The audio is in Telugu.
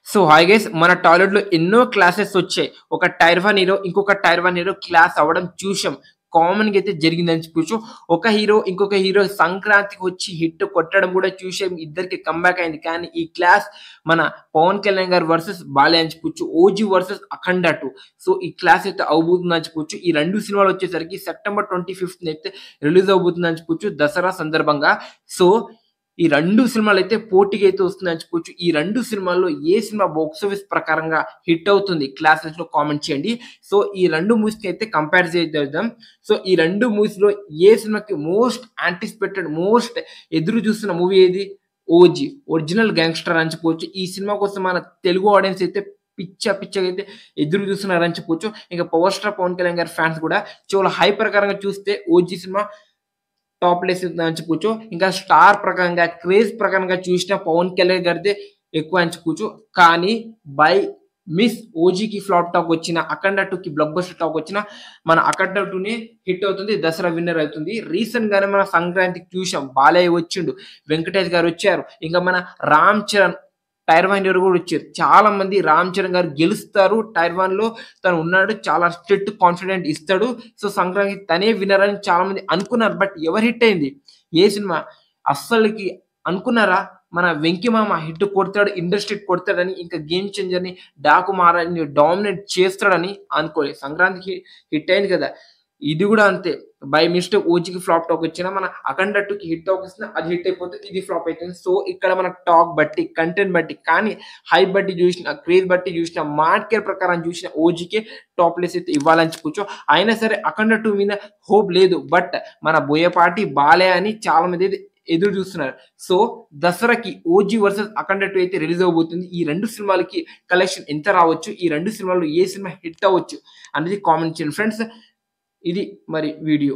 సో హాయ్ గైస్ మన టాలీవుడ్‌లో ఎన్నో క్లాసెస్ వచ్చాయి. ఒక టైర్ 1 హీరో ఇంకొక టైర్ 1 హీరో క్లాస్ అవ్వడం చూసాం. కామన్‌గా అయితే జరిగిందని చెప్పొచ్చు. ఒక హీరో ఇంకొక హీరో సంక్రాంతికి వచ్చి హిట్ కొట్టడం కూడా చూసాం. ఇద్దరికి కమ్‌బ్యాక్ అయింది. కానీ ఈ క్లాస్ మన పవన్ కళ్యాణ్ గారు వర్సెస్ బాలయ్య అని చెప్పొచ్చు. 'ఓజీ' వర్సెస్ 'అఖండ 2'. సో ఈ క్లాస్ అయితే అవ్వబోతుందని చెప్పొచ్చు. ఈ 2 సినిమాలు వచ్చేసరికి సెప్టెంబర్ 25న అయితే రిలీజ్ అవ్వబోతుందని చెప్పొచ్చు దసరా సందర్భంగా. సో ఈ 2 సినిమాలైతే పోటీగా అయితే వస్తున్నాయని చెప్పొచ్చు. ఈ 2 సినిమాల్లో ఏ సినిమా బాక్స్ ఆఫీస్ ప్రకారంగా హిట్ అవుతుంది క్లాసెస్‌లో కామెంట్ చేయండి. సో ఈ 2 మూవీస్‌ని అయితే కంపేర్ చేద్దాం. సో ఈ 2 మూవీస్‌లో ఏ సినిమాకి మోస్ట్ యాంటిసిపేటెడ్ మోస్ట్ ఎదురు చూస్తున్న మూవీ ఏది? 'ఓజీ' ఒరిజినల్ గ్యాంగ్‌స్టర్ అని చెప్పొచ్చు. ఈ సినిమా కోసం మన తెలుగు ఆడియన్స్ అయితే పిచ్చగా అయితే ఎదురు చూస్తున్నారని చెప్పొచ్చు. ఇక పవర్ స్టార్ పవన్ కళ్యాణ్ గారి ఫ్యాన్స్ కూడా చాలా హై ప్రకారంగా చూస్తే 'ఓజీ' సినిమా టాప్ ప్లేస్ అని చెప్పొచ్చు. ఇంకా స్టార్ ప్రకారంగా, క్రేజ్ ప్రకారంగా చూసిన పవన్ కళ్యాణ్ గారిదే ఎక్కువ అని చెప్పొచ్చు. కానీ బై మిస్ 'ఓజీకి' ఫ్లాప్ టాక్ వచ్చిన, 'అఖండ 2కి' బ్లాక్ బస్టర్ టాక్ వచ్చిన మన 'అఖండ 2'నే హిట్ అవుతుంది. దసరా విన్నర్ అవుతుంది. రీసెంట్ గానే మన సంక్రాంతికి చూసాం. బాలయ్య వచ్చిండు, వెంకటేష్ గారు వచ్చారు. ఇంకా మన రామ్ చరణ్ టైర్ 1 హీరో కూడా వచ్చారు. చాలా మంది రామ్ చరణ్ గారు గెలుస్తారు. టైర్ 1లో తను ఉన్నాడు. చాలా స్ట్రిక్ట్ కాన్ఫిడెంట్ ఇస్తాడు. సో సంక్రాంతికి తనే విన్నర్ అని చాలా మంది అనుకున్నారు. బట్ ఎవరు హిట్ అయింది? ఏ సినిమా? అస్సలకి అనుకున్నారా? మన 'వెంకి మామ' హిట్ కొడతాడు, ఇండస్ట్రీ కొడతాడని, ఇంకా గేమ్ చేంజర్‌ని, 'డాకు మారన్ని' డామినేట్ చేస్తాడని అనుకోలేదు. సంక్రాంతికి హిట్ అయింది కదా! ఇది కూడా అంతే. బై మిస్టేక్ 'ఓజీకి' ఫ్లాప్ టాక్ వచ్చినా, మన 'అఖండ 2కి' హిట్ టాక్ వస్తున్నా అది హిట్ అయిపోతుంది. ఇది ఫ్లాప్ అయితుంది. సో ఇక్కడ మన టాక్ బట్టి, కంటెంట్ బట్టి, కానీ హైప్ బట్టి చూసిన, క్రేజ్ బట్టి చూసిన, మార్కెట్ ప్రకారం చూసిన 'ఓజీకే' టాప్ ప్లేస్ అయితే ఇవ్వాలని చెప్పొచ్చు. అయినా సరే 'అఖండ 2' మీద హోప్ లేదు. బట్ మన బోయపాటి, బాలయ్య అని చాలా మంది అయితే ఎదురు చూస్తున్నారు. సో దసరాకి 'ఓజీ' వర్సెస్ 'అఖండ 2' అయితే రిలీజ్ అవ్వబోతుంది. ఈ 2 సినిమాలకి కలెక్షన్ ఎంత రావచ్చు? ఈ 2 సినిమాల్లో ఏ సినిమా హిట్ అవ్వచ్చు అనేది కామెంట్ చేయండి ఫ్రెండ్స్. ఇది మరి వీడియో.